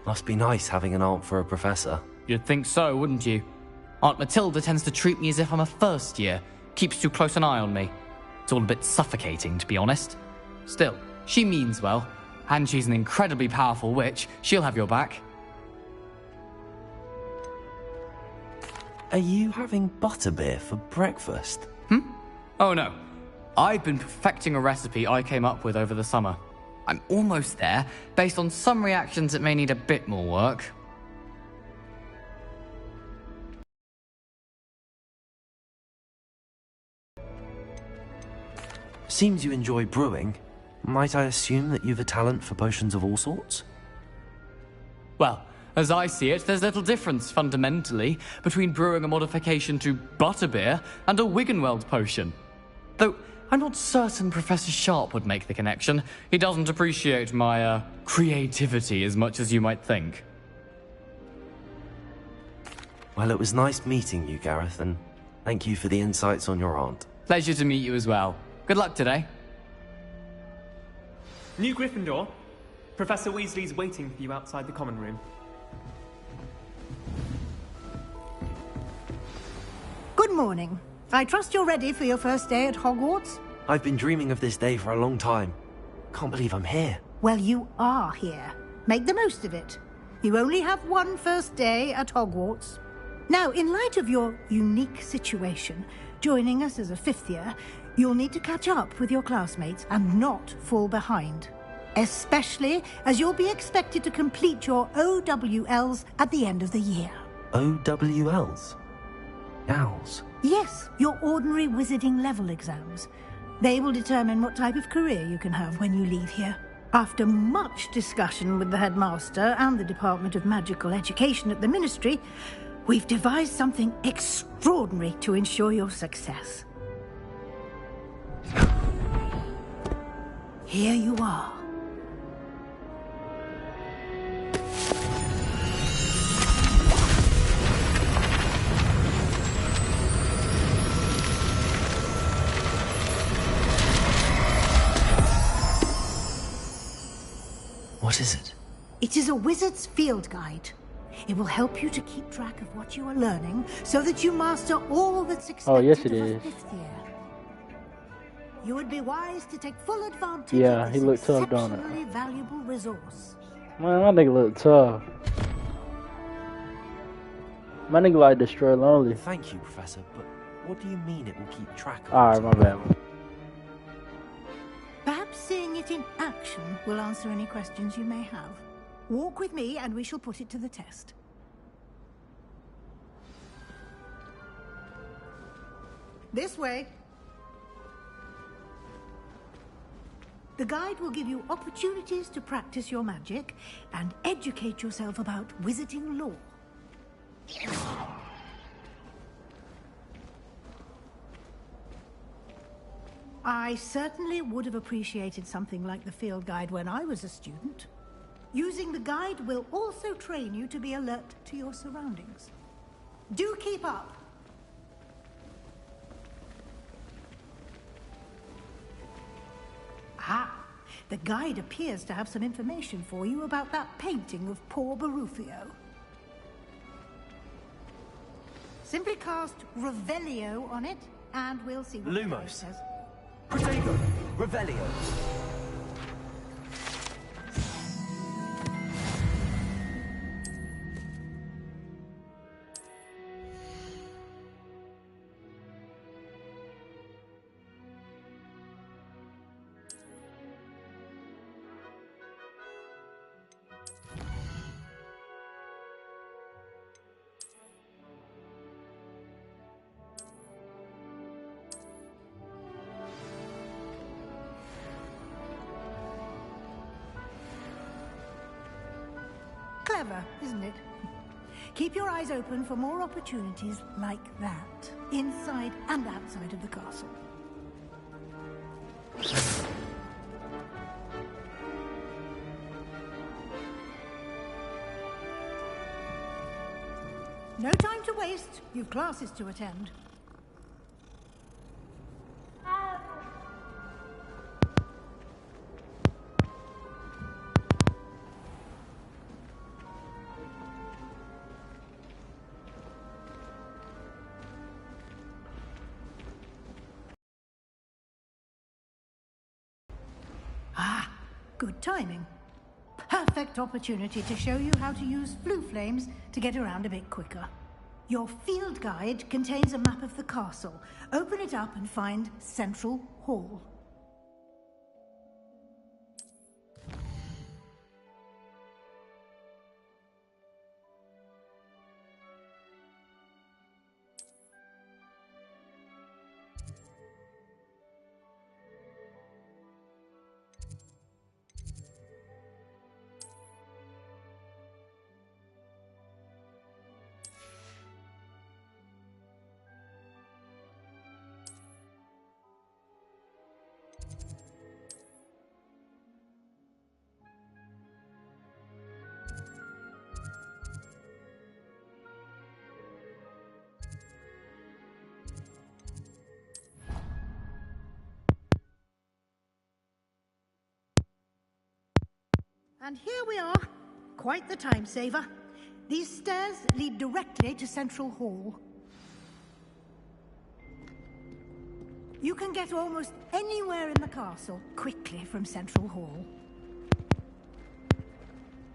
Must be nice having an aunt for a professor. You'd think so, wouldn't you? Aunt Matilda tends to treat me as if I'm a first year, keeps too close an eye on me. It's all a bit suffocating, to be honest. Still, she means well, and she's an incredibly powerful witch. She'll have your back. Are you having butterbeer for breakfast? Oh no. I've been perfecting a recipe I came up with over the summer. I'm almost there, based on some reactions that may need a bit more work. Seems you enjoy brewing. Might I assume that you've a talent for potions of all sorts? Well, as I see it, there's little difference, fundamentally, between brewing a modification to butterbeer and a Wiggenweld potion. Though, I'm not certain Professor Sharp would make the connection. He doesn't appreciate my, creativity as much as you might think. Well, it was nice meeting you, Gareth, and thank you for the insights on your aunt. Pleasure to meet you as well. Good luck today. New Gryffindor. Professor Weasley's waiting for you outside the common room. Good morning. I trust you're ready for your first day at Hogwarts? I've been dreaming of this day for a long time. Can't believe I'm here. Well, you are here. Make the most of it. You only have one first day at Hogwarts. Now, in light of your unique situation, joining us as a fifth year, you'll need to catch up with your classmates and not fall behind. Especially as you'll be expected to complete your OWLs at the end of the year. OWLs? Owls? Yes, your ordinary wizarding level exams. They will determine what type of career you can have when you leave here. After much discussion with the headmaster and the Department of Magical Education at the Ministry, we've devised something extraordinary to ensure your success. Here you are. What is it? It is a wizard's field guide. It will help you to keep track of what you are learning so that you master all that's expected of a fifth year. You would be wise to take full advantage of this exceptionally valuable resource. Man, my nigga look tough. My nigga like destroy lonely. Thank you, Professor, but what do you mean it will keep track of? Alright, my bad. Perhaps seeing it in action will answer any questions you may have. Walk with me and we shall put it to the test. This way. The guide will give you opportunities to practice your magic and educate yourself about wizarding lore. I certainly would have appreciated something like the field guide when I was a student. Using the guide will also train you to be alert to your surroundings. Do keep up! Ah, the guide appears to have some information for you about that painting of poor Barufio. Simply cast Revelio on it, and we'll see what Lumos. it says. Protego! Revelio! Clever, isn't it? Keep your eyes open for more opportunities like that, inside and outside of the castle. No time to waste. You've classes to attend. Good timing. Perfect opportunity to show you how to use flue flames to get around a bit quicker. Your field guide contains a map of the castle. Open it up and find Central Hall. And here we are. Quite the time saver. These stairs lead directly to Central Hall. You can get almost anywhere in the castle quickly from Central Hall.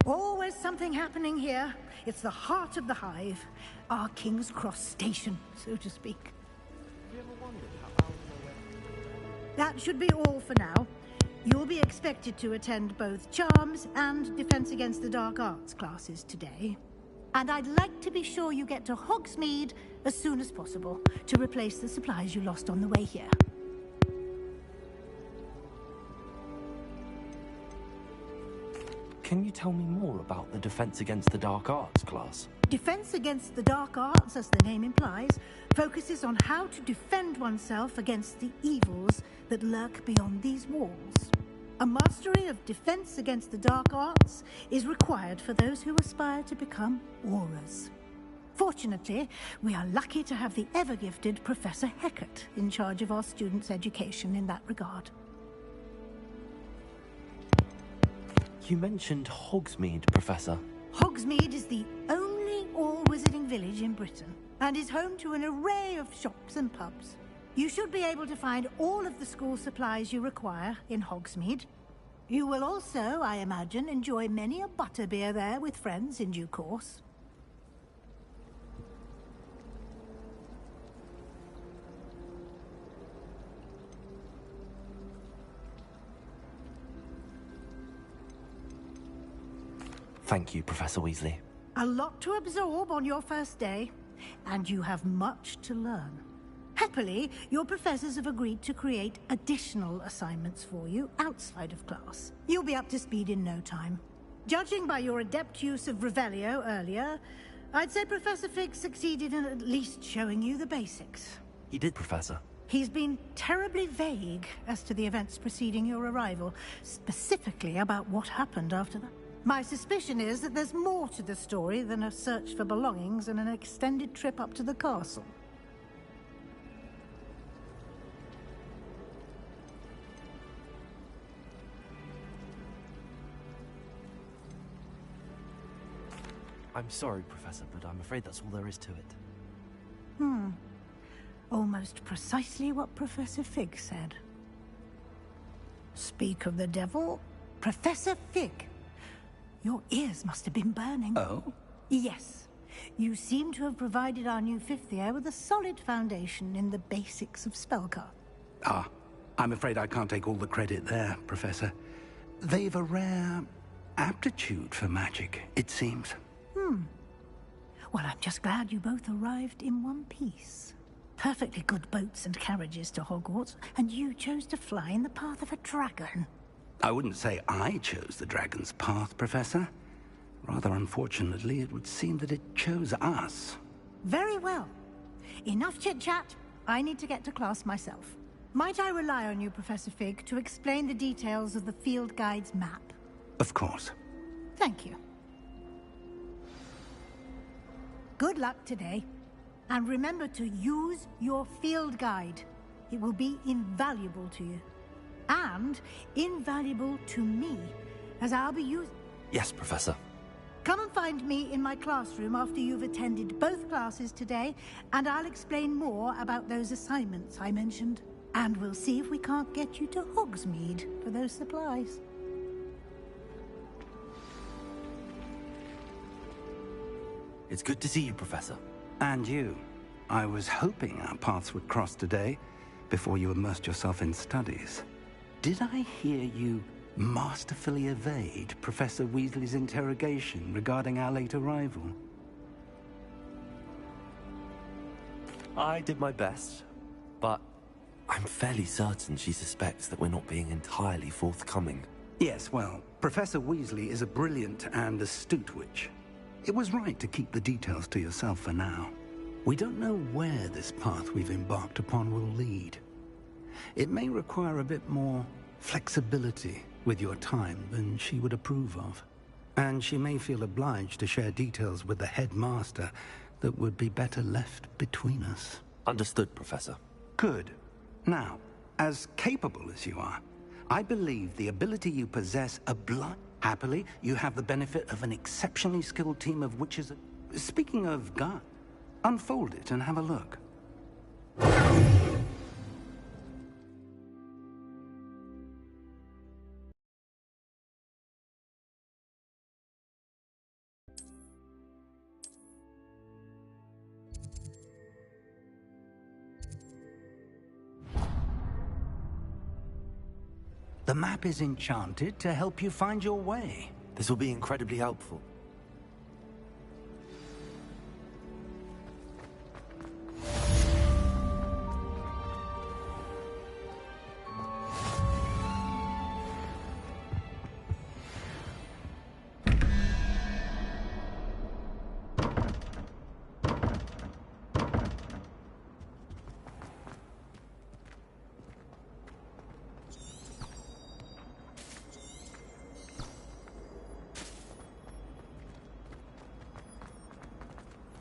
Always something happening here. It's the heart of the Hive. Our King's Cross station, so to speak. That should be all for now. You'll be expected to attend both Charms and Defense Against the Dark Arts classes today. And I'd like to be sure you get to Hogsmeade as soon as possible to replace the supplies you lost on the way here. Can you tell me more about the Defense Against the Dark Arts class? Defense Against the Dark Arts, as the name implies, focuses on how to defend oneself against the evils that lurk beyond these walls. A mastery of Defense Against the Dark Arts is required for those who aspire to become Aurors. Fortunately, we are lucky to have the ever-gifted Professor Hecat in charge of our students' education in that regard. You mentioned Hogsmeade, Professor. Hogsmeade is the only all-wizarding village in Britain, and is home to an array of shops and pubs. You should be able to find all of the school supplies you require in Hogsmeade. You will also, I imagine, enjoy many a butterbeer there with friends in due course. Thank you, Professor Weasley. A lot to absorb on your first day, and you have much to learn. Happily, your professors have agreed to create additional assignments for you outside of class. You'll be up to speed in no time. Judging by your adept use of Revelio earlier, I'd say Professor Fig succeeded in at least showing you the basics. He did, Professor. He's been terribly vague as to the events preceding your arrival, specifically about what happened after that. My suspicion is that there's more to the story than a search for belongings and an extended trip up to the castle. I'm sorry, Professor, but I'm afraid that's all there is to it. Almost precisely what Professor Fig said. Speak of the devil, Professor Fig. Your ears must have been burning. Oh? Yes. You seem to have provided our new fifth year with a solid foundation in the basics of spellcraft. Ah, I'm afraid I can't take all the credit there, Professor. They've a rare aptitude for magic, it seems. Well, I'm just glad you both arrived in one piece. Perfectly good boats and carriages to Hogwarts, and you chose to fly in the path of a dragon. I wouldn't say I chose the dragon's path, Professor. Rather unfortunately, it would seem that it chose us. Very well. Enough chit-chat. I need to get to class myself. Might I rely on you, Professor Fig, to explain the details of the field guide's map? Of course. Thank you. Good luck today. And remember to use your field guide. It will be invaluable to you. And invaluable to me, as I'll be using... Yes, Professor. Come and find me in my classroom after you've attended both classes today, and I'll explain more about those assignments I mentioned. And we'll see if we can't get you to Hogsmeade for those supplies. It's good to see you, Professor. And you. I was hoping our paths would cross today, before you immersed yourself in studies. Did I hear you masterfully evade Professor Weasley's interrogation regarding our late arrival? I did my best, but I'm fairly certain she suspects that we're not being entirely forthcoming. Yes, well, Professor Weasley is a brilliant and astute witch. It was right to keep the details to yourself for now. We don't know where this path we've embarked upon will lead. It may require a bit more flexibility with your time than she would approve of. And she may feel obliged to share details with the headmaster that would be better left between us. Understood, Professor. Good. Now, as capable as you are, I believe the ability you possess Happily, you have the benefit of an exceptionally skilled team of witches. Speaking of God, unfold it and have a look. The map is enchanted to help you find your way. This will be incredibly helpful.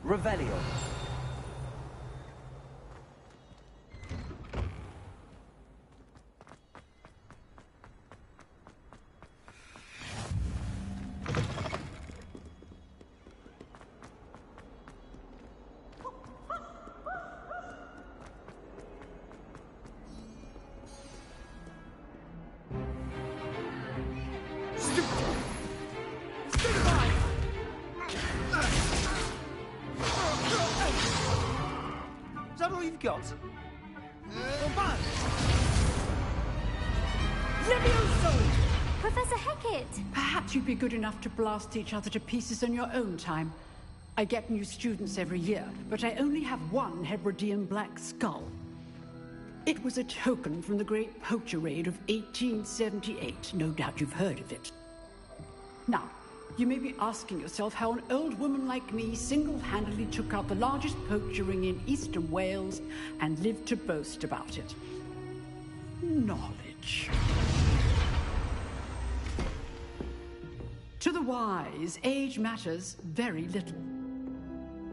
Revelio. Is that all you've got? Levioso! Professor Hecat! Perhaps you'd be good enough to blast each other to pieces in your own time. I get new students every year, but I only have one Hebridean black skull. It was a token from the Great Poacher Raid of 1878. No doubt you've heard of it. Now, you may be asking yourself how an old woman like me single-handedly took out the largest poacher ring in eastern Wales and lived to boast about it. Knowledge. To the wise, age matters very little.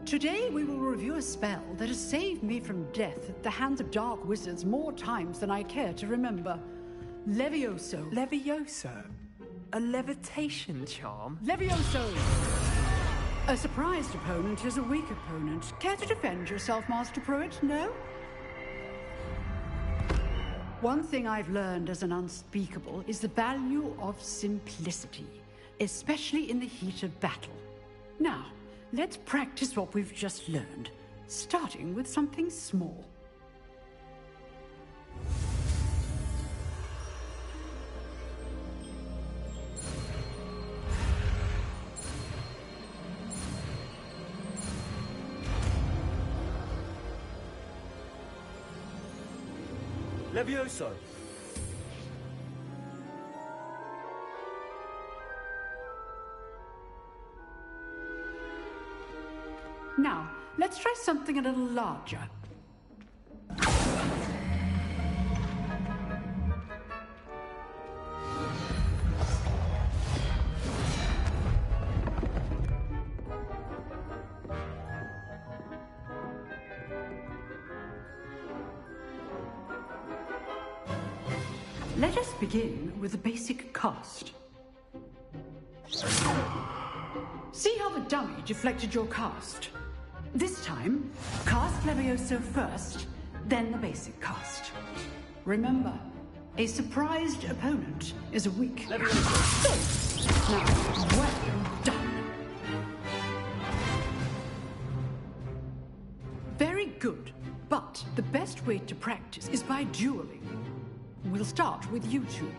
Today we will review a spell that has saved me from death at the hands of dark wizards more times than I care to remember. Levioso. Levioso? A levitation charm? Levioso! A surprised opponent is a weak opponent. Care to defend yourself, Master Pruitt? No? One thing I've learned as an unspeakable is the value of simplicity, especially in the heat of battle. Now, let's practice what we've just learned, starting with something small. Levioso. Now, let's try something a little larger. Let us begin with the basic cast. See how the dummy deflected your cast? This time, cast Levioso first, then the basic cast. Remember, a surprised opponent is a weak. Levioso. Now, well done. best way to practice is by dueling. We'll start with you two.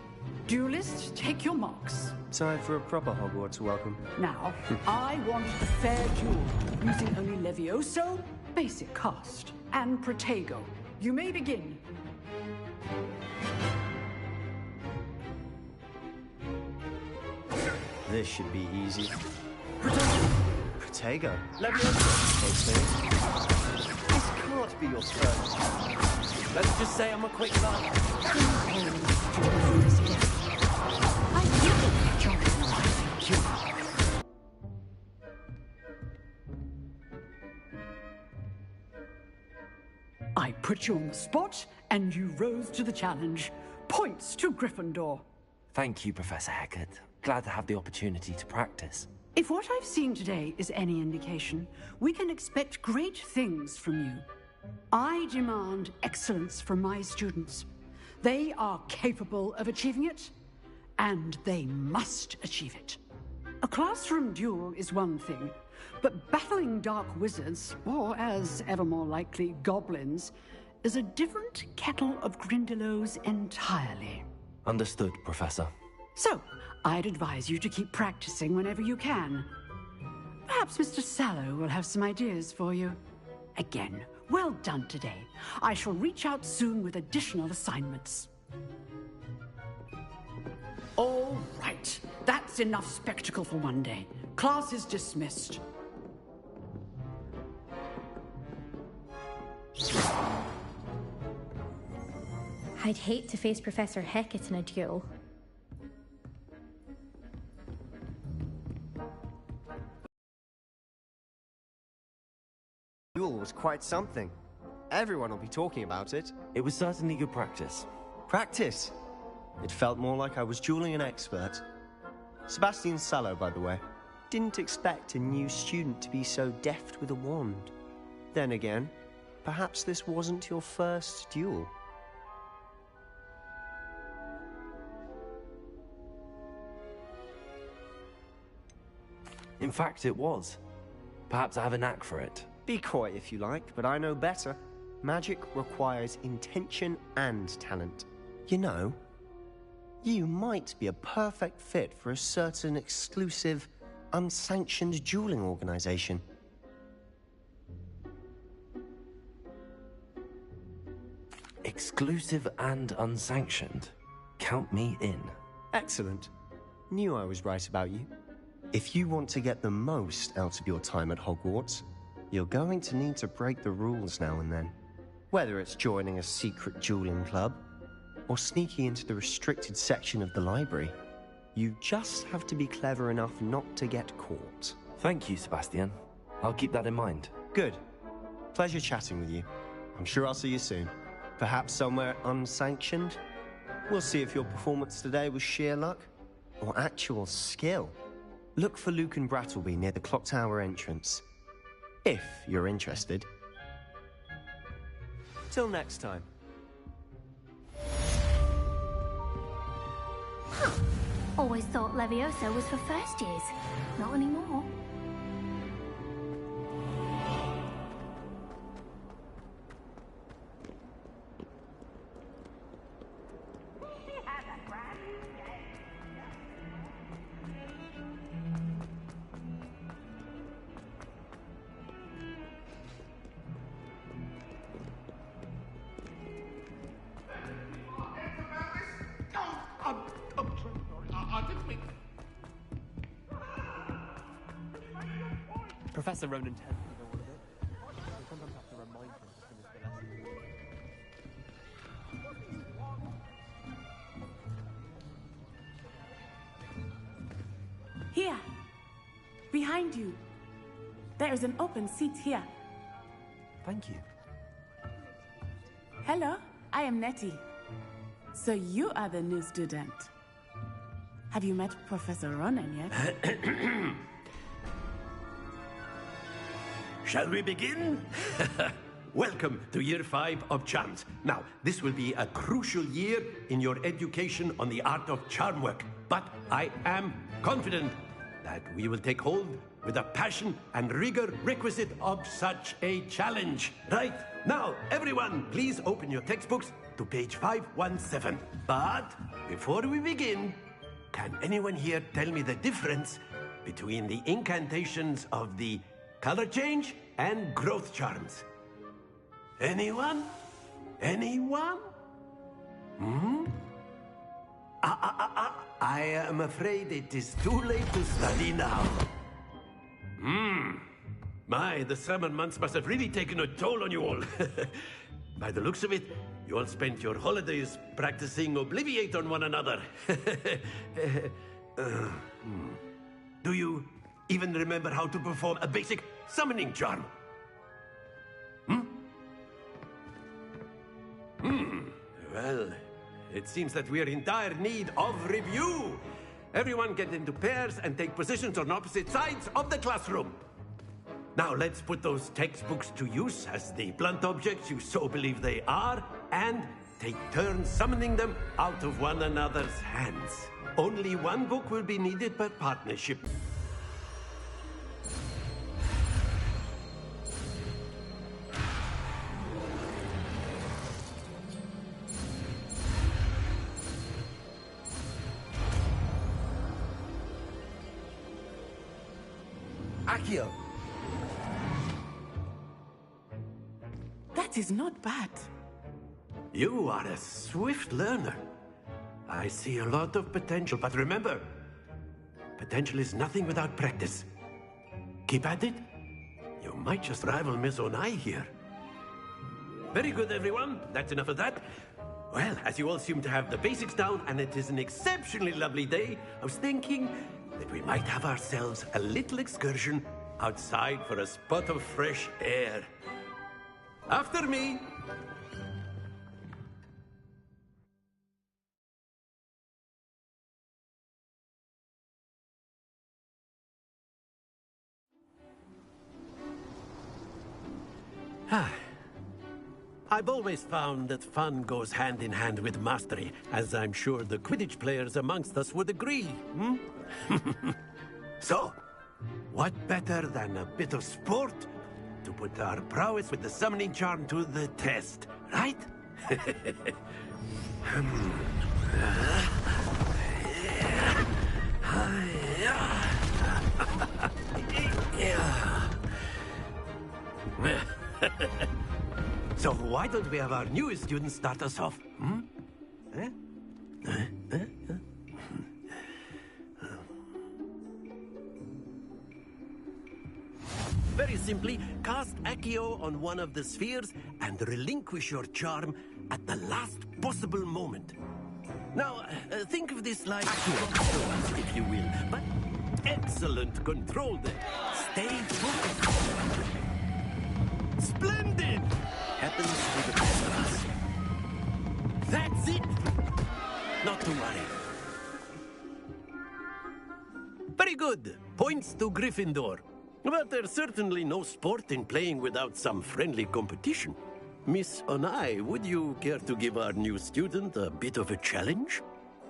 Duelists, take your marks. Time for a proper Hogwarts welcome. Now, I want a fair duel, using only Levioso, basic cast, and Protego. You may begin. This should be easy. Protego. Levioso. This can't be your first. Let's just say I'm a quick learner. I put you on the spot, and you rose to the challenge. Points to Gryffindor. Thank you, Professor Hecat. Glad to have the opportunity to practice. If what I've seen today is any indication, we can expect great things from you. I demand excellence from my students. They are capable of achieving it, and they must achieve it. A classroom duel is one thing, but battling dark wizards, or as ever more likely, goblins, is a different kettle of Grindylows entirely. Understood, Professor. So, I'd advise you to keep practicing whenever you can. Perhaps Mr. Sallow will have some ideas for you. Again, well done today. I shall reach out soon with additional assignments. All right, that's enough spectacle for one day. Class is dismissed. I'd hate to face Professor Hecat in a duel. Duel was quite something. Everyone will be talking about it. It was certainly good practice. Practice? It felt more like I was dueling an expert. Sebastian Sallow, by the way. Didn't expect a new student to be so deft with a wand. Then again, perhaps this wasn't your first duel. In fact, it was. Perhaps I have a knack for it. Be coy if you like, but I know better. Magic requires intention and talent. You know, you might be a perfect fit for a certain exclusive, unsanctioned dueling organization. Exclusive and unsanctioned. Count me in. Excellent. Knew I was right about you. If you want to get the most out of your time at Hogwarts, you're going to need to break the rules now and then. Whether it's joining a secret dueling club, or sneaking into the restricted section of the library, you just have to be clever enough not to get caught. Thank you, Sebastian. I'll keep that in mind. Good. Pleasure chatting with you. I'm sure I'll see you soon. Perhaps somewhere unsanctioned? We'll see if your performance today was sheer luck, or actual skill. Look for Lucan Brattleby near the Clock Tower entrance. If you're interested. Till next time. Huh. Always thought Levioso was for first years. Not anymore. Professor Ronan tends to know all of it. I sometimes have to remind him to finish the lesson. Here, behind you. There is an open seat here. Thank you. Hello, I am Nettie. So you are the new student. Have you met Professor Ronan yet? Shall we begin? Welcome to Year 5 of Charms. Now, this will be a crucial year in your education on the art of charm work, but I am confident that we will take hold with the passion and rigor requisite of such a challenge. Right, now, everyone, please open your textbooks to page 517. But before we begin, can anyone here tell me the difference between the incantations of the color change and growth charms? Anyone? Anyone? I am afraid it is too late to study now. My, the summer months must have really taken a toll on you all. By the looks of it, you all spent your holidays practicing Obliviate on one another. Do you even remember how to perform a basic summoning charm? Well, it seems that we are in dire need of review. Everyone get into pairs and take positions on opposite sides of the classroom. Now let's put those textbooks to use as the blunt objects you so believe they are, and take turns summoning them out of one another's hands. Only one book will be needed per partnership. Accio! That is not bad. You are a swift learner. I see a lot of potential, but remember, potential is nothing without practice. Keep at it. You might just rival Miss Onai here. Very good, everyone. That's enough of that. Well, as you all seem to have the basics down, and it is an exceptionally lovely day, I was thinking that we might have ourselves a little excursion outside for a spot of fresh air. After me! I've always found that fun goes hand in hand with mastery, as I'm sure the Quidditch players amongst us would agree. So, what better than a bit of sport to put our prowess with the summoning charm to the test, right? So why don't we have our newest student start us off? Very simply, cast Accio on one of the spheres and relinquish your charm at the last possible moment. Now, think of this like Accio, if you will, but excellent control there. Stay focused. Splendid! Happens to the best of us. That's it! Not to worry. Very good. Points to Gryffindor. But there's certainly no sport in playing without some friendly competition. Miss Onai, would you care to give our new student a bit of a challenge?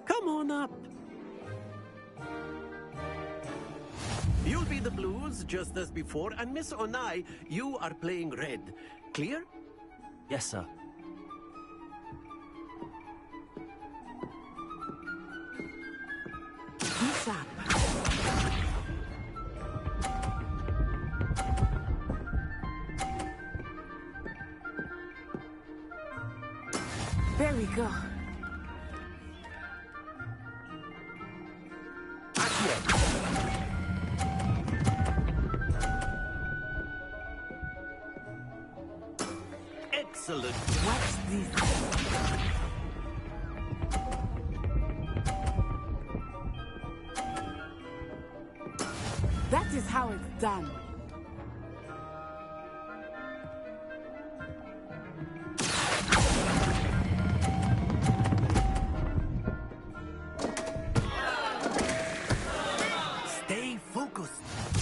Come on up. You'll be the blues, just as before, and Miss Onai, you are playing red. Clear? Yes, sir. What's up? There we go. Excellent. What's this? That is how it's done. Stay focused.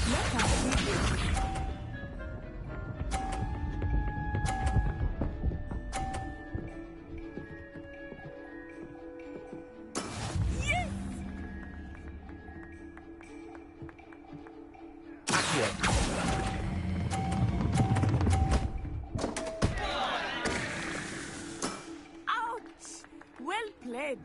Let us see this. Ouch! Well played.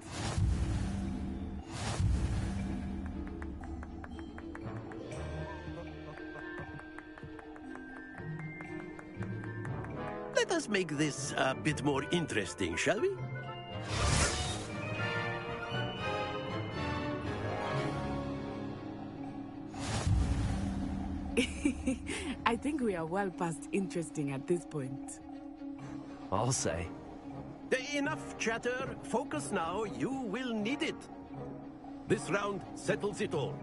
Let us make this a bit more interesting, shall we? I think we are well past interesting at this point. I'll say. Enough chatter. Focus now. You will need it. This round settles it all.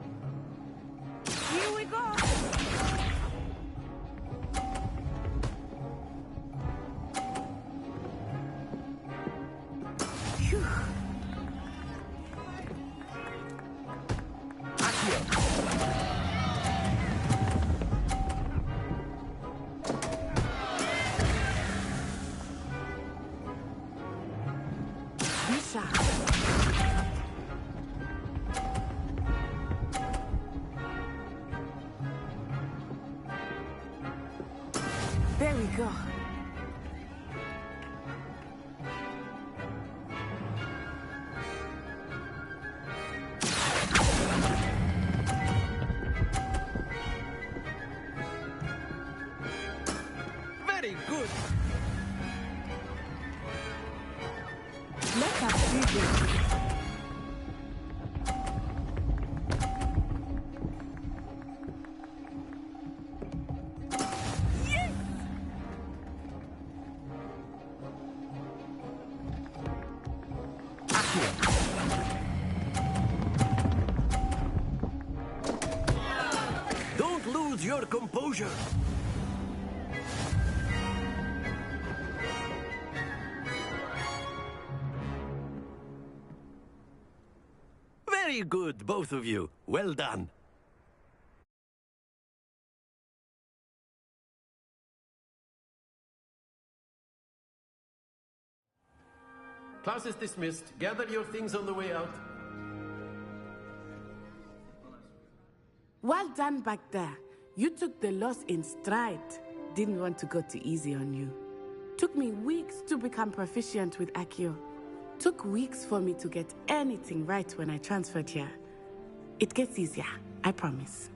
Here we go! Phew. Misha. There we go. Very good. Let us do this. Don't lose your composure. Very good, both of you. Well done. Class is dismissed. Gather your things on the way out. Well done back there. You took the loss in stride. Didn't want to go too easy on you. Took me weeks to become proficient with Accio. Took weeks for me to get anything right when I transferred here. It gets easier, I promise.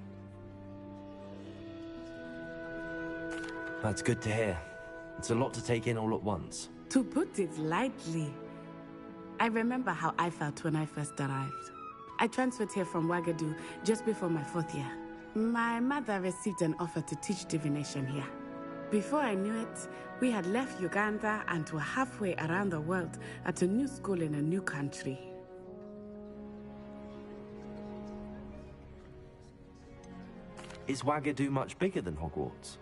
That's good to hear. It's a lot to take in all at once. To put it lightly, I remember how I felt when I first arrived. I transferred here from Wagadu just before my 4th year. My mother received an offer to teach divination here. Before I knew it, we had left Uganda and were halfway around the world at a new school in a new country. Is Wagadu much bigger than Hogwarts?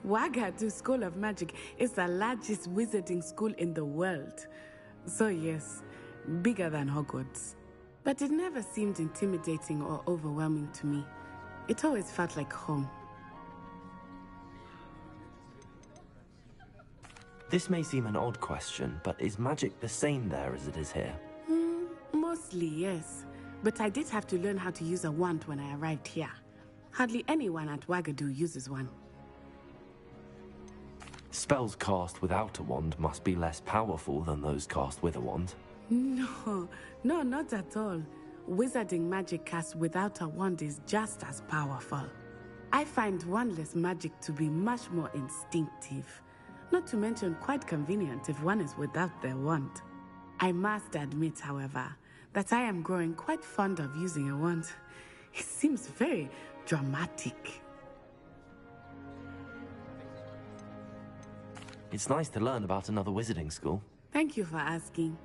Wagadu School of Magic is the largest wizarding school in the world. So yes, bigger than Hogwarts. But it never seemed intimidating or overwhelming to me. It always felt like home. This may seem an odd question, but is magic the same there as it is here? Mostly, yes. But I did have to learn how to use a wand when I arrived here. Hardly anyone at Wagadu uses one. Spells cast without a wand must be less powerful than those cast with a wand. No, not at all. Wizarding magic cast without a wand is just as powerful. I find wandless magic to be much more instinctive. Not to mention quite convenient if one is without their wand. I must admit, however, that I am growing quite fond of using a wand. It seems very dramatic. It's nice to learn about another wizarding school. Thank you for asking.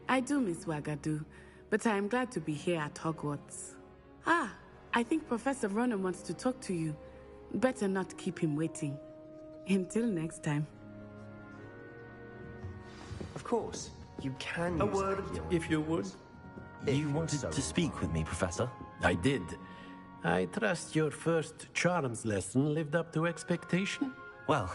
I do miss Wagadu, but I am glad to be here at Hogwarts. Ah, I think Professor Ronen wants to talk to you. Better not keep him waiting. Until next time. Of course, you can A use word, Accio. if you would. You wanted to speak with me, Professor? I did. I trust your first charms lesson lived up to expectation? Well,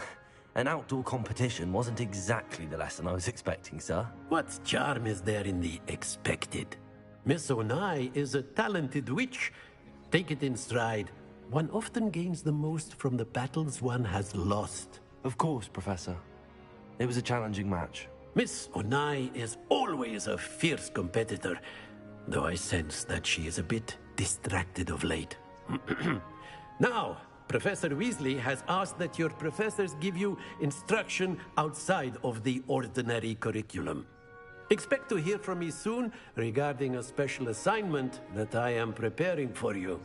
an outdoor competition wasn't exactly the lesson I was expecting, sir. What charm is there in the expected? Miss Onai is a talented witch. Take it in stride, One often gains the most from the battles one has lost. Of course, Professor. It was a challenging match. Miss Onai is always a fierce competitor, though I sense that she is a bit distracted of late. Now, Professor Weasley has asked that your professors give you instruction outside of the ordinary curriculum. Expect to hear from me soon regarding a special assignment that I am preparing for you.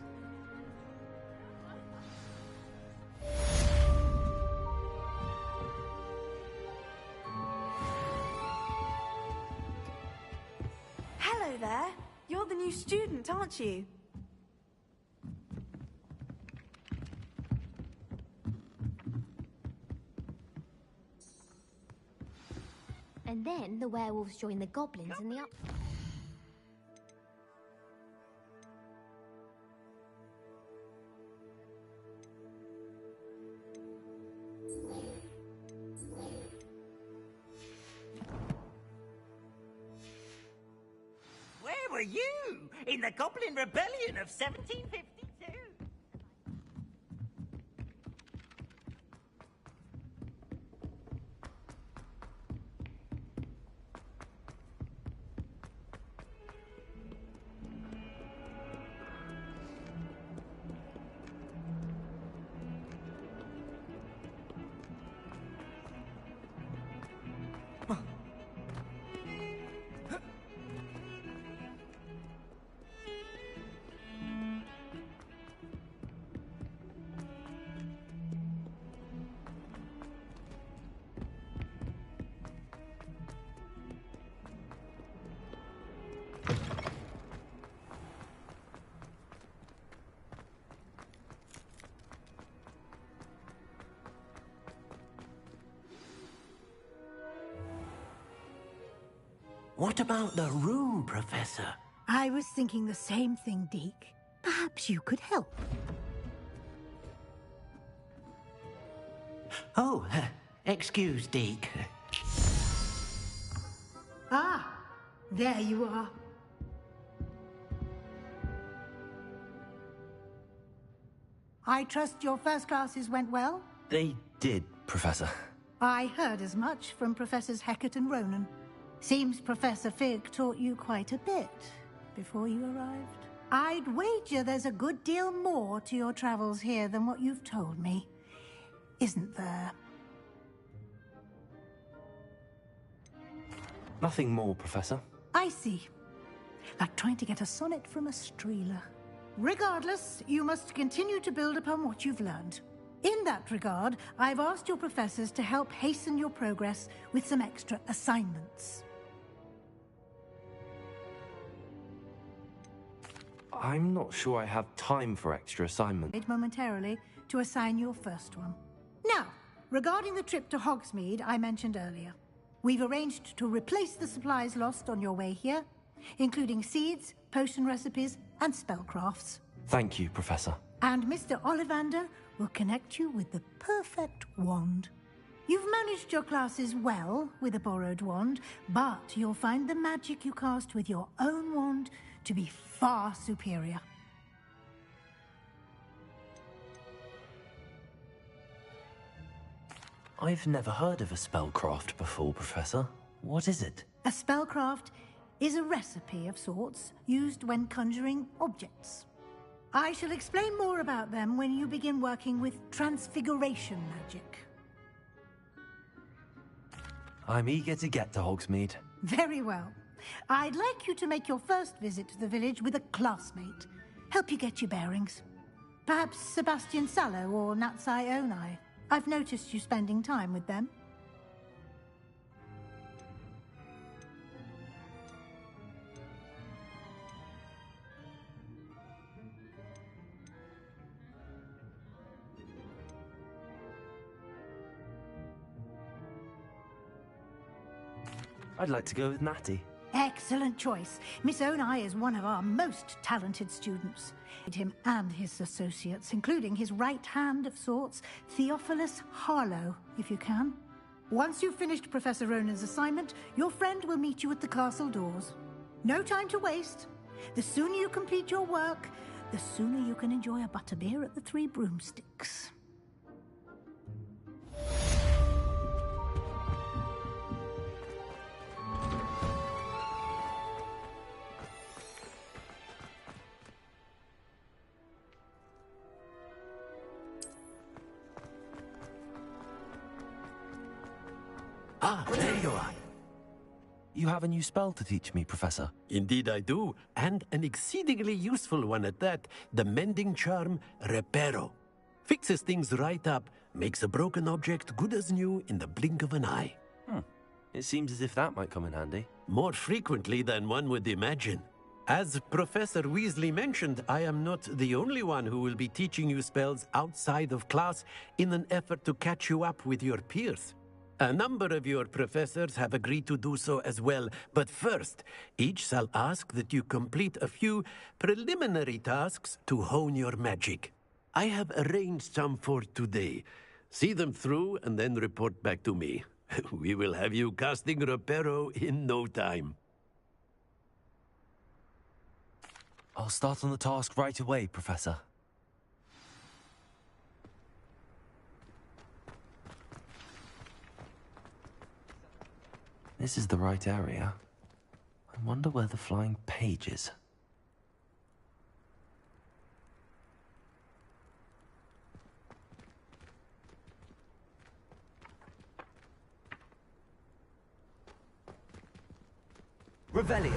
Hello there. You're the new student, aren't you? And then the werewolves join the goblins in the up. Where were you in the Goblin Rebellion of 1752? What about the room, Professor? I was thinking the same thing, Deke. Perhaps you could help. Oh, excuse, Deke. Ah, there you are. I trust your first classes went well? They did, Professor. I heard as much from Professors Hecat and Ronan. Seems Professor Fig taught you quite a bit before you arrived. I'd wager there's a good deal more to your travels here than what you've told me. Isn't there? Nothing more, Professor. I see. Like trying to get a sonnet from a streeler. Regardless, you must continue to build upon what you've learned. In that regard, I've asked your professors to help hasten your progress with some extra assignments. I'm not sure I have time for extra assignments. Wait momentarily to assign your first one. Now, regarding the trip to Hogsmeade I mentioned earlier, we've arranged to replace the supplies lost on your way here, including seeds, potion recipes, and spellcrafts. Thank you, Professor. And Mr. Ollivander will connect you with the perfect wand. You've managed your classes well with a borrowed wand, but you'll find the magic you cast with your own wand to be far superior. I've never heard of a spellcraft before, Professor. What is it? A spellcraft is a recipe of sorts used when conjuring objects. I shall explain more about them when you begin working with transfiguration magic. I'm eager to get to Hogsmeade. Very well. I'd like you to make your first visit to the village with a classmate. Help you get your bearings. Perhaps Sebastian Sallow or Natsai Onai. I've noticed you spending time with them. I'd like to go with Natty. Excellent choice. Miss Onai is one of our most talented students. Him and his associates, including his right hand of sorts, Theophilus Harlow, if you can. Once you've finished Professor Ronan's assignment, your friend will meet you at the castle doors. No time to waste. The sooner you complete your work, the sooner you can enjoy a butterbeer at the Three Broomsticks. Ah, there you are. You have a new spell to teach me, Professor. Indeed I do, and an exceedingly useful one at that. The mending charm, Reparo. Fixes things right up, makes a broken object good as new in the blink of an eye. It seems as if that might come in handy. More frequently than one would imagine. As Professor Weasley mentioned, I am not the only one who will be teaching you spells outside of class in an effort to catch you up with your peers. A number of your professors have agreed to do so as well, but first, each shall ask that you complete a few preliminary tasks to hone your magic. I have arranged some for today. See them through and then report back to me. We will have you casting Reparo in no time. I'll start on the task right away, Professor. This is the right area. I wonder where the flying page is. Revelio.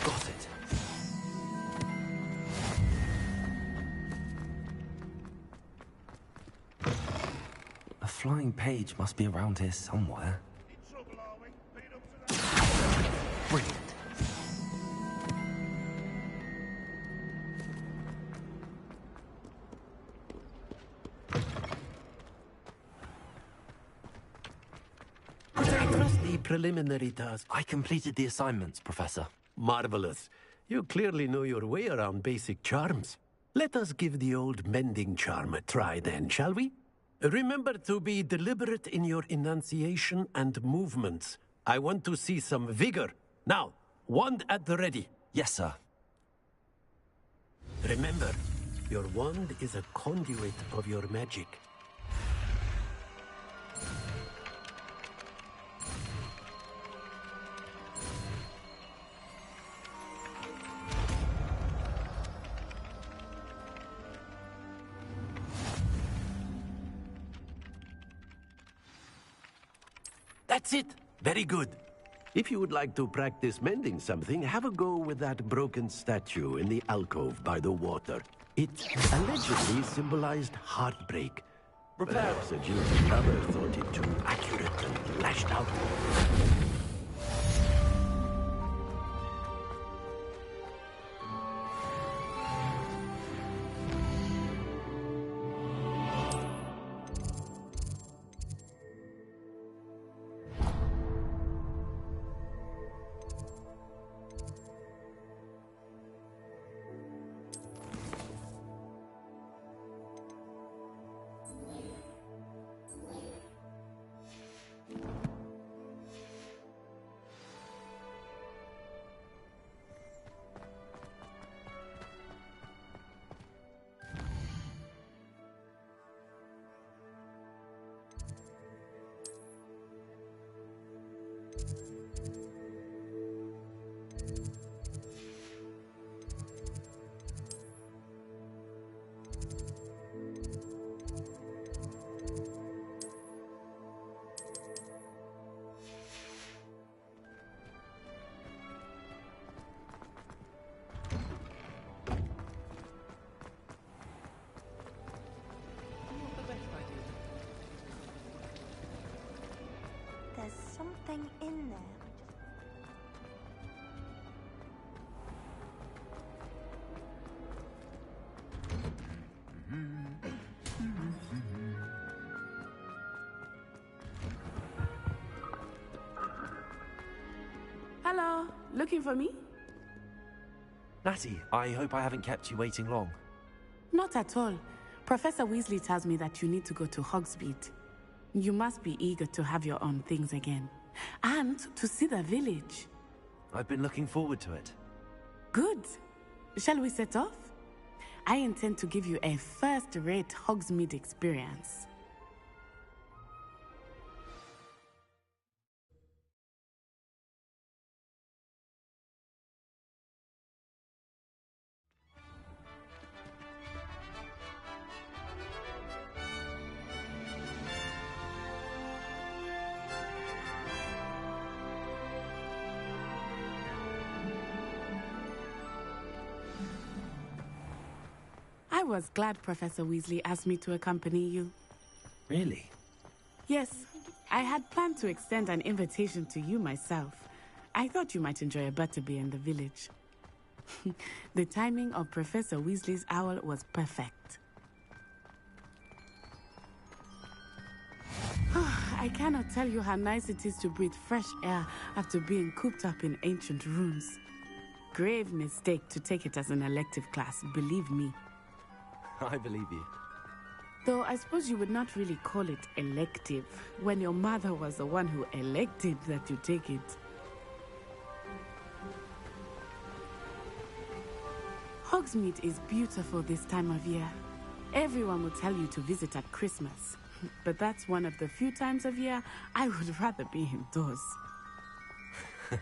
Got it. A flying page must be around here somewhere. Brilliant. The preliminary task. I completed the assignments, Professor. Marvelous. You clearly know your way around basic charms. Let us give the old mending charm a try then, shall we? Remember to be deliberate in your enunciation and movements. I want to see some vigor. Now, wand at the ready. Yes, sir. Remember, your wand is a conduit of your magic. That's it. Very good. If you would like to practice mending something, have a go with that broken statue in the alcove by the water. It allegedly symbolized heartbreak. Perhaps a guilty lover thought it too accurate and lashed out. There's something in there. Hello, looking for me? Natty, I hope I haven't kept you waiting long. Not at all. Professor Weasley tells me that you need to go to Hogsmeade. You must be eager to have your own things again. And to see the village. I've been looking forward to it. Good. Shall we set off? I intend to give you a first-rate Hogsmeade experience. I was glad Professor Weasley asked me to accompany you. Really? Yes, I had planned to extend an invitation to you myself. I thought you might enjoy a butterbeer in the village. The timing of Professor Weasley's owl was perfect. I cannot tell you how nice it is to breathe fresh air after being cooped up in ancient rooms. Grave mistake to take it as an elective class, believe me. I believe you. Though I suppose you would not really call it elective when your mother was the one who elected that you take it. Hogsmeade is beautiful this time of year. Everyone will tell you to visit at Christmas, but that's one of the few times of year I would rather be indoors.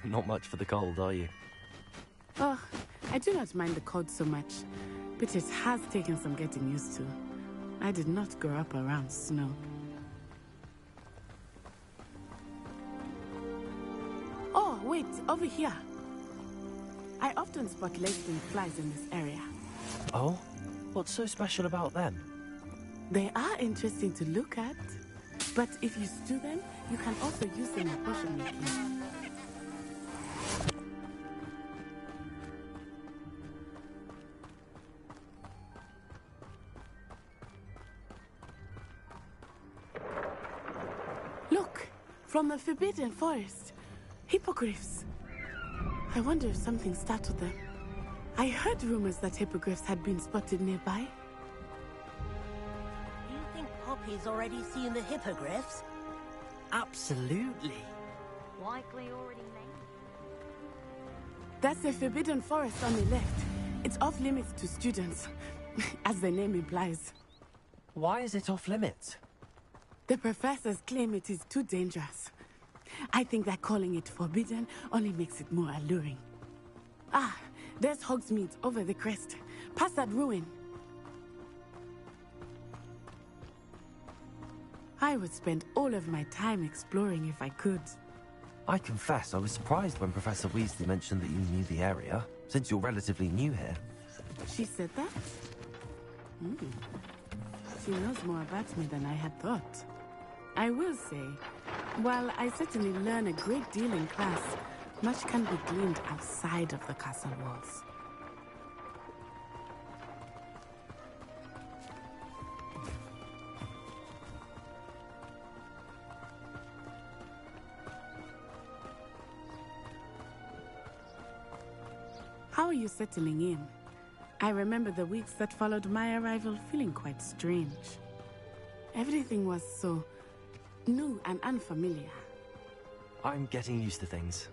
Not much for the cold, are you? Oh, I do not mind the cold so much, but it has taken some getting used to. I did not grow up around snow. Oh, wait, over here. I often spot lacewing flies in this area. Oh? What's so special about them? They are interesting to look at, but if you stew them, you can also use them in potion making. Look, from the Forbidden Forest. Hippogriffs. I wonder if something startled them. I heard rumors that hippogriffs had been spotted nearby. You think Poppy's already seen the hippogriffs? Absolutely. Likely already named. That's the Forbidden Forest on the left. It's off limits to students, as the name implies. Why is it off limits? The professors claim it is too dangerous. I think that calling it forbidden only makes it more alluring. Ah, there's Hogsmeade over the crest. Past that ruin. I would spend all of my time exploring if I could. I confess I was surprised when Professor Weasley mentioned that you knew the area, since you're relatively new here. She said that? She knows more about me than I had thought. I will say, while I certainly learn a great deal in class, much can be gleaned outside of the castle walls. How are you settling in? I remember the weeks that followed my arrival feeling quite strange. Everything was so new and unfamiliar. I'm getting used to things.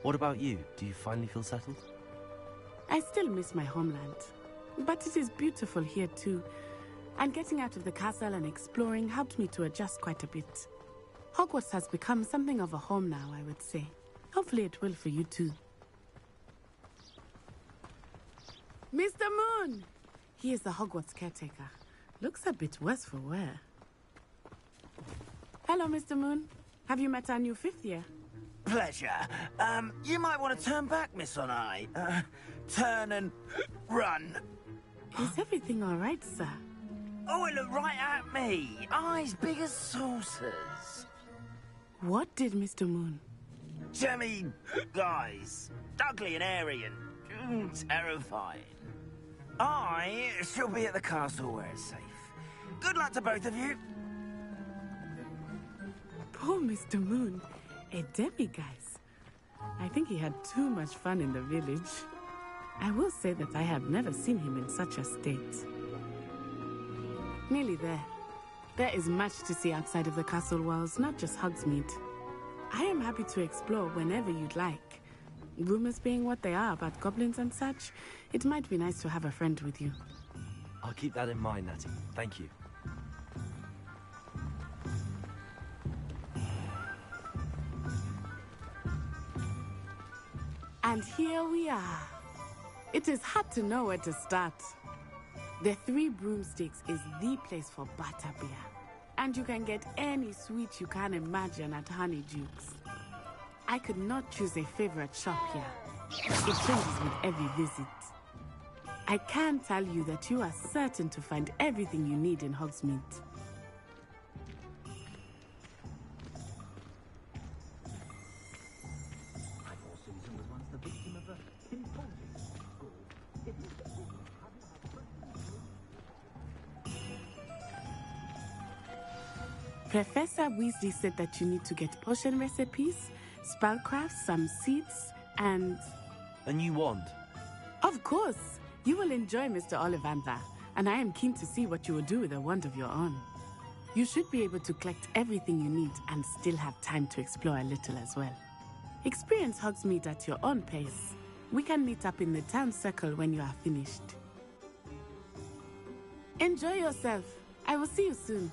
What about you? Do you finally feel settled? I still miss my homeland, but it is beautiful here too. And getting out of the castle and exploring helped me to adjust quite a bit. Hogwarts has become something of a home now, I would say. Hopefully it will for you too. Mr. Moon! He is the Hogwarts caretaker. Looks a bit worse for wear. Hello, Mr. Moon. Have you met our new fifth year? Pleasure. You might want to turn back, Miss Onai. Turn and run. Is everything all right, sir? Oh, it looked right at me. Eyes big as saucers. What did Mr. Moon? Jemmy guys. Ugly and airy and terrifying. I shall be at the castle where it's safe. Good luck to both of you. Poor Mr. Moon. A demiguise. I think he had too much fun in the village. I will say that I have never seen him in such a state. Nearly there. There is much to see outside of the castle walls, not just Hogsmeade. I am happy to explore whenever you'd like. Rumors being what they are about goblins and such, it might be nice to have a friend with you. I'll keep that in mind, Natty. Thank you. And here we are. It is hard to know where to start. The Three Broomsticks is the place for butterbeer. And you can get any sweet you can imagine at Honeydukes. I could not choose a favorite shop here. It changes with every visit. I can tell you that you are certain to find everything you need in Hogsmeade. Professor Weasley said that you need to get potion recipes, spellcraft, some seeds, and... A new wand? Of course! You will enjoy Mr. Ollivander, and I am keen to see what you will do with a wand of your own. You should be able to collect everything you need and still have time to explore a little as well. Experience Hogsmeade at your own pace. We can meet up in the town circle when you are finished. Enjoy yourself. I will see you soon.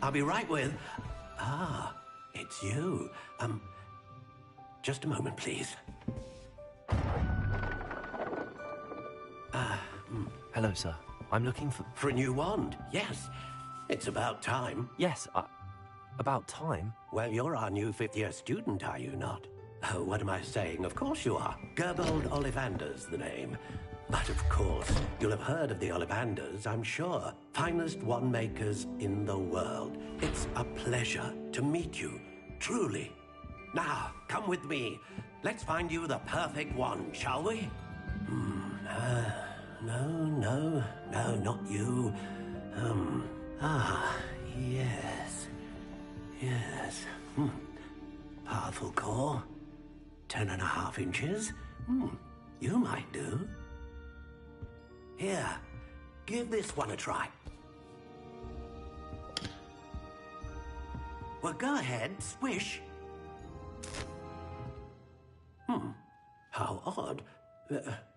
I'll be right with... Ah, it's you. Just a moment, please. Hello, sir. I'm looking for... For a new wand, yes. It's about time. Yes, about time? Well, you're our new fifth-year student, are you not? Oh, what am I saying? Of course you are. Gerbold Ollivander's the name. But of course, you'll have heard of the Ollivanders, I'm sure. Finest wand makers in the world. It's a pleasure to meet you, truly. Now, come with me. Let's find you the perfect wand, shall we? No, not you. Yes. Powerful core. 10.5 inches. You might do. Here, give this one a try. Well, go ahead, swish. How odd.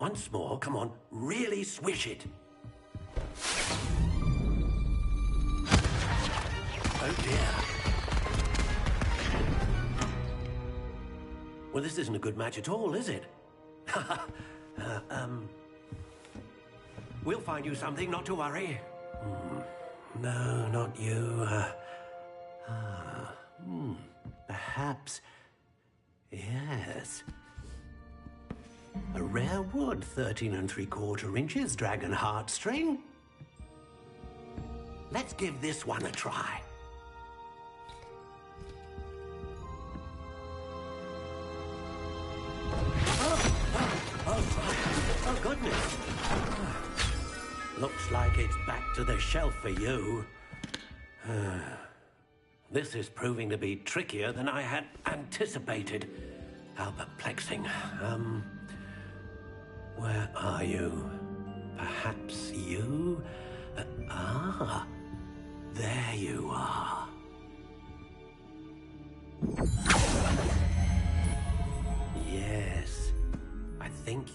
Once more, come on, really swish it. Oh dear. Well, this isn't a good match at all, is it? We'll find you something, not to worry. No, not you. Perhaps... Yes. A rare wood, 13 3/4 inches, dragon heartstring. Let's give this one a try. Oh, goodness. Looks like it's back to the shelf for you. This is proving to be trickier than I had anticipated. How perplexing. Where are you? Perhaps you? There you are.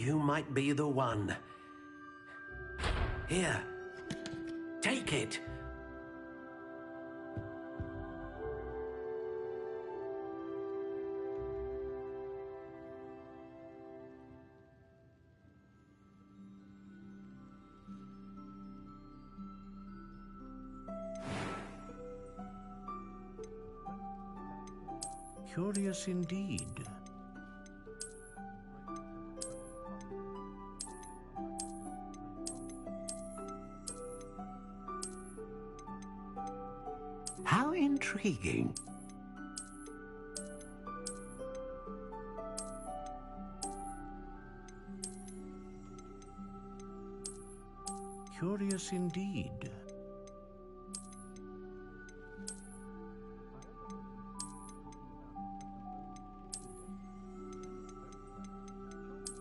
you might be the one. Here, take it. Curious indeed. How intriguing. Curious indeed.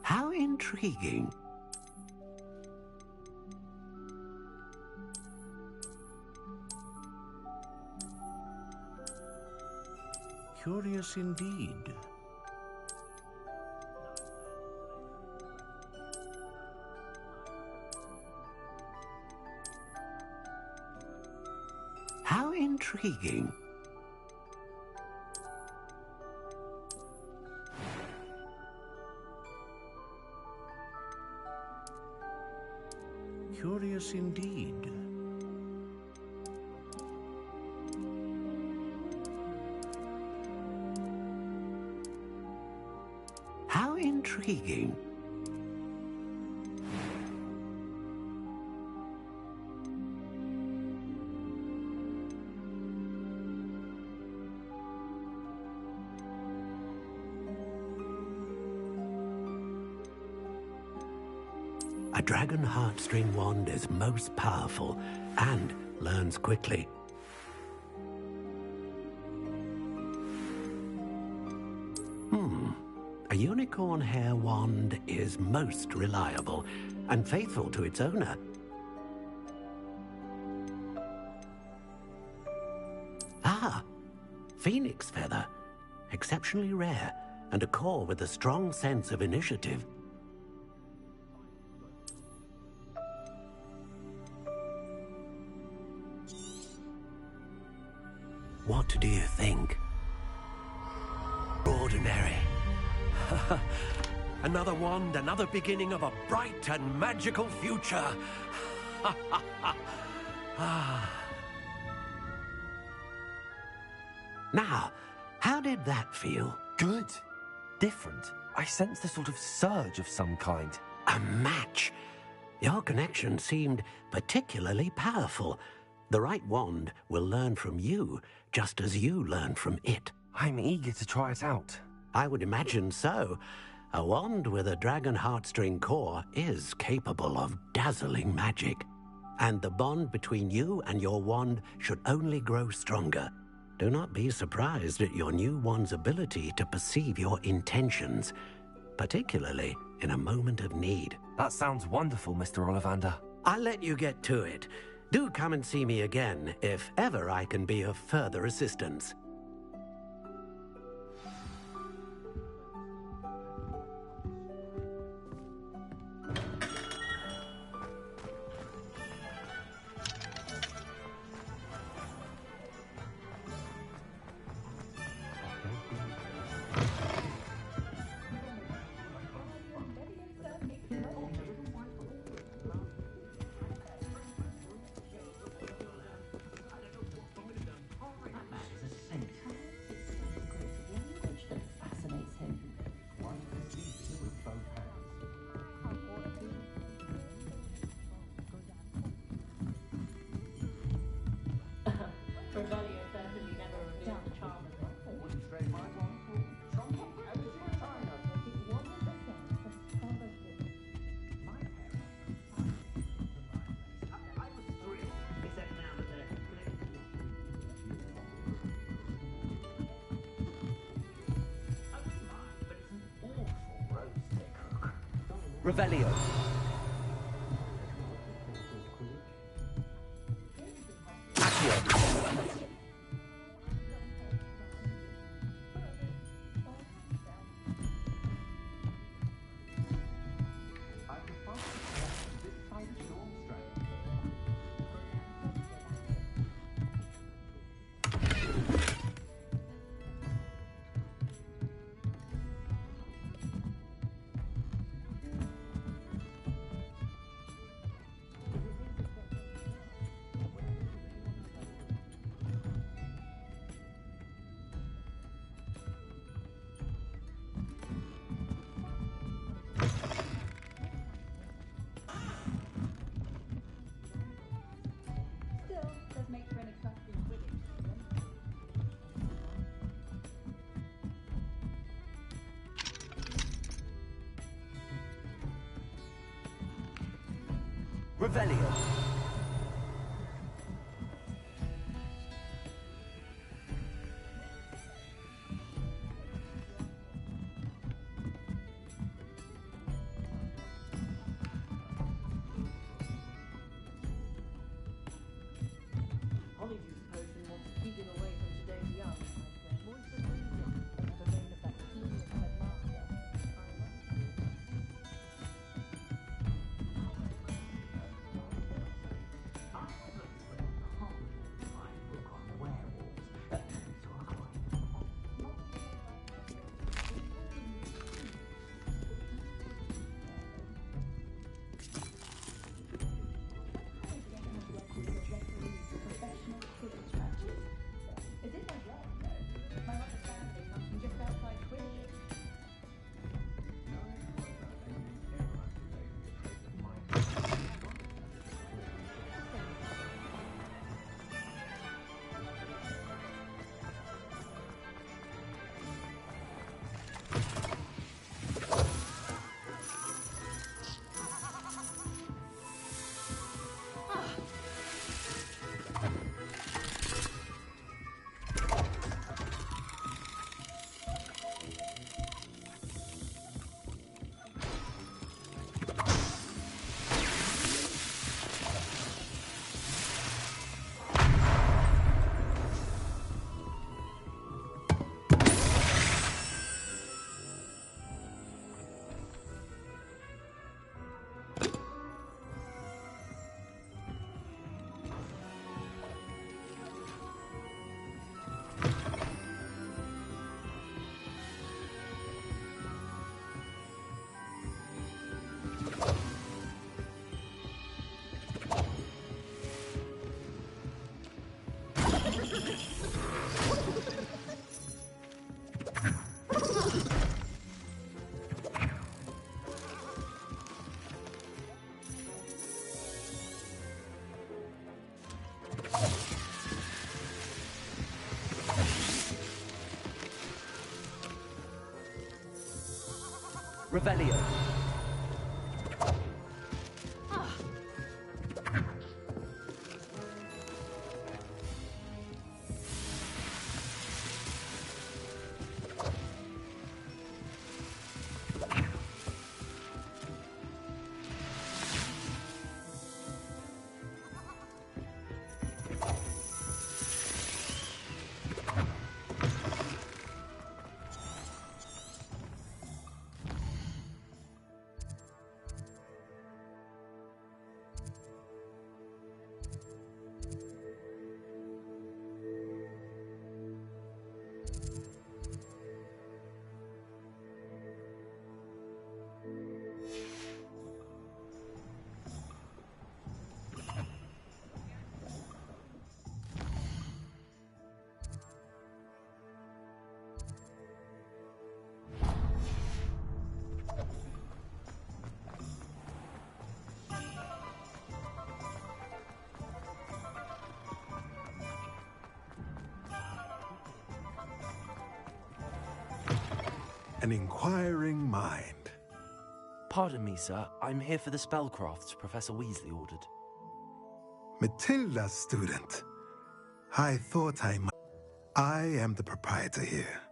How intriguing. Curious indeed. How intriguing. Curious indeed. How intriguing. A dragon heartstring wand is most powerful and learns quickly. A unicorn hair wand is most reliable and faithful to its owner. Ah, phoenix feather. Exceptionally rare, and a core with a strong sense of initiative. What do you think? Ordinary. Another wand, another beginning of a bright and magical future. Now, how did that feel? Good. Different. I sensed a sort of surge of some kind. A match. Your connection seemed particularly powerful. The right wand will learn from you, just as you learn from it. I'm eager to try it out. I would imagine so. A wand with a dragon heartstring core is capable of dazzling magic. And the bond between you and your wand should only grow stronger. Do not be surprised at your new wand's ability to perceive your intentions, particularly in a moment of need. That sounds wonderful, Mr. Ollivander. I'll let you get to it. Do come and see me again if ever I can be of further assistance. Revelio. Revelio. Revelio. An inquiring mind. Pardon me, sir. I'm here for the spellcrafts Professor Weasley ordered. Matilda's student. I thought I might. I am the proprietor here.